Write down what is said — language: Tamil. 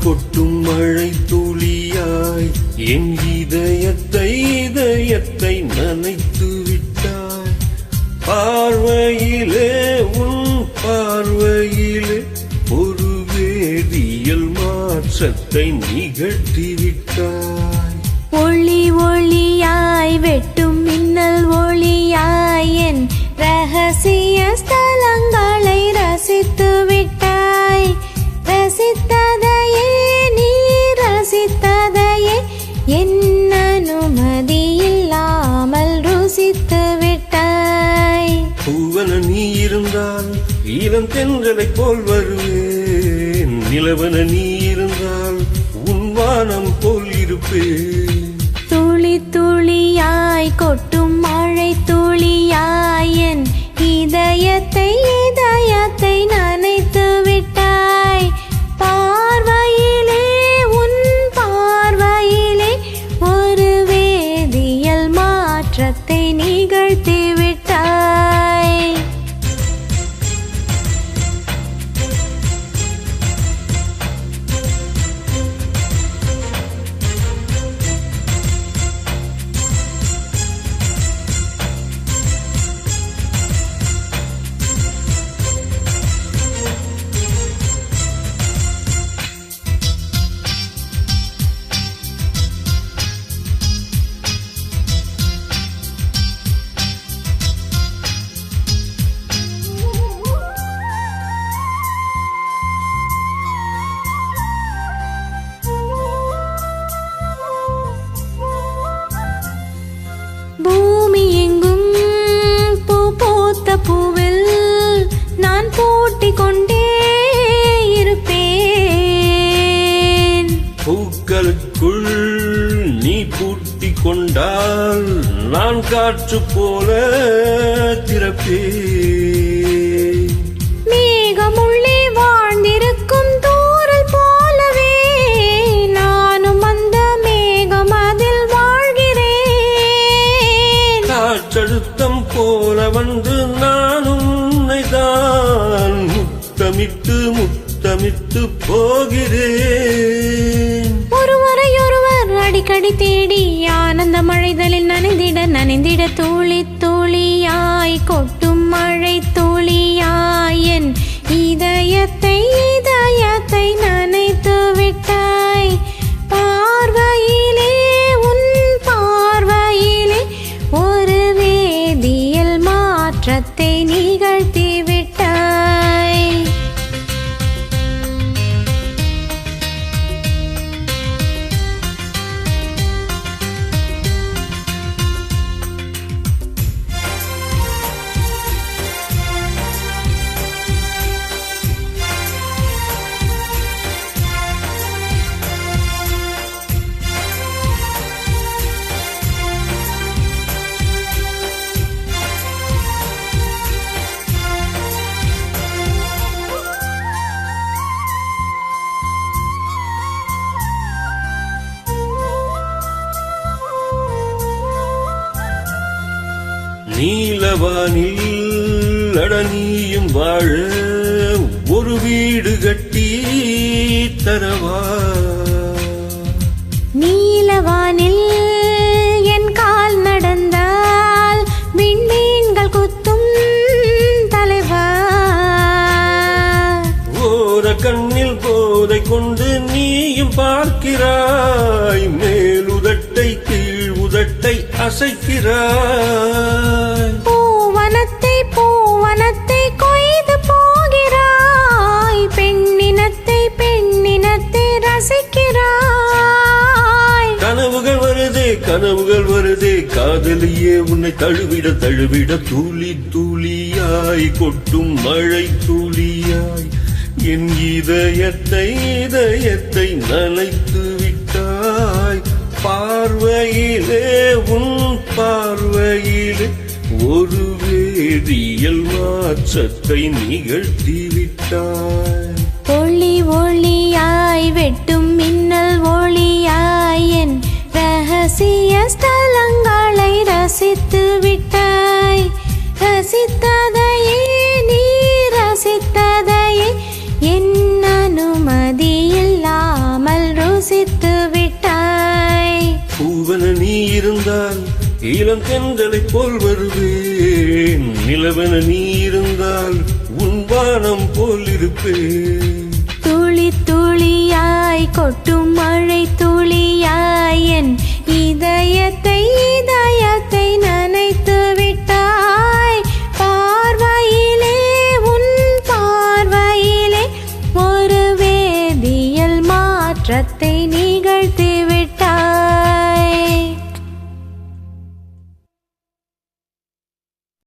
கொட்டும் மழை துளியாய் என் இதயத்தை நனைத்து விட்டாய். பார்வையிலே உன் பார்வையிலே ஒரு வேதியியல் மாற்றத்தை நிகழ்த்தி விட்டாய். ஒளி ஒளியாய் வெட்டும் மின்னல் ஒளியாய் என் ரகசிய ஸ்தலங்களை ரசித்து விட்டாய். ரசித்ததையே நீ ரசித்ததையே என் அனுமதி இல்லாமல் ருசித்து விட்டாய். பூவன நீ இருந்தால் ஈரம் தென்றலை போல் வருவேன். நிலவன நீ இருந்தால் உன் வானம் போல் இருப்பேன். துளி துளியாய் கொட்டும் மழை துளியாய் என் இதயத்தை நனைத்து விட்டாய். பார்வையிலே உன் பார்வையிலே ஒரு வேதியியல் மாற்றத்தை நிகழ்த்தி விட்டாய். பூமி எங்கும் பூ பூத்த பூவில் நான் பூட்டிக் கொண்டே இருப்பேன். பூக்களுக்குள் நீ பூட்டிக் கொண்டால் நான் காற்று போல திறப்பேன். மேகமுள்ளே வாழ்ந்திருக்கும் தூறல் போலவே நானும் அந்த மேகம் அதில் வாழ்கிறேன். காற்றழுத்தம் போல வந்து நானும் உன்னைதான் முத்தமிட்டு முத்தமிட்டு போகிறேன். ஒருவரையொருவர் அடிக்கடி தேடி ஆனந்த மழைதலில் நனைந்திட துளி துளியாய் கொட்டும் மழை துளியாய் என் இதயத்தை நனைத்து விட்டாய். பார்வையிலே உன் பார்வையிலே ஒரு வேதியியல் மாற்றத்தை நிகழ்த்தி விட்டாய். நீலவானில் அடனியும் வாழ ஒரு வீடு கட்டி தரவா. நீலவானில் என் கால் நடந்தால் விண்மீன்கள் குத்தும் தலைவா. ஓர கண்ணில் போதை கொண்டு நீயும் பார்க்கிறாய். மேலுதட்டை கீழ் உதட்டை அசைக்கிறாய். பூவனத்தை கொய்து போகிறாய். பெண்ணினத்தை ரசிக்கிறாய். கனவுகள் வருதே காதலியே உன்னை தழுவிட துளி துளியாய் கொட்டும் மழை துளியாய் என் இதயத்தை நனைத்து விட்டாய். பார்வையிலே உன் பார்வையிலே ஒரு வேதியியல் மாற்றத்தை நிகழ்த்தி விட்டாய். ஒளி ஒளியாய் வெட்டும் மின்னல் ஒளியாய் என் ரகசிய ஸ்தலங்களை ரசித்து விட்டாய். ரசித்ததையே நீ ரசித்ததையே என் அனுமதி இல்லாமல் இளம் தென்றலைப் போல் வருவேன். நிலவென நீ இருந்தால் உன் வானம் போல் இருப்பேன். துளி துளியாய் கொட்டும் மழை துளியாய்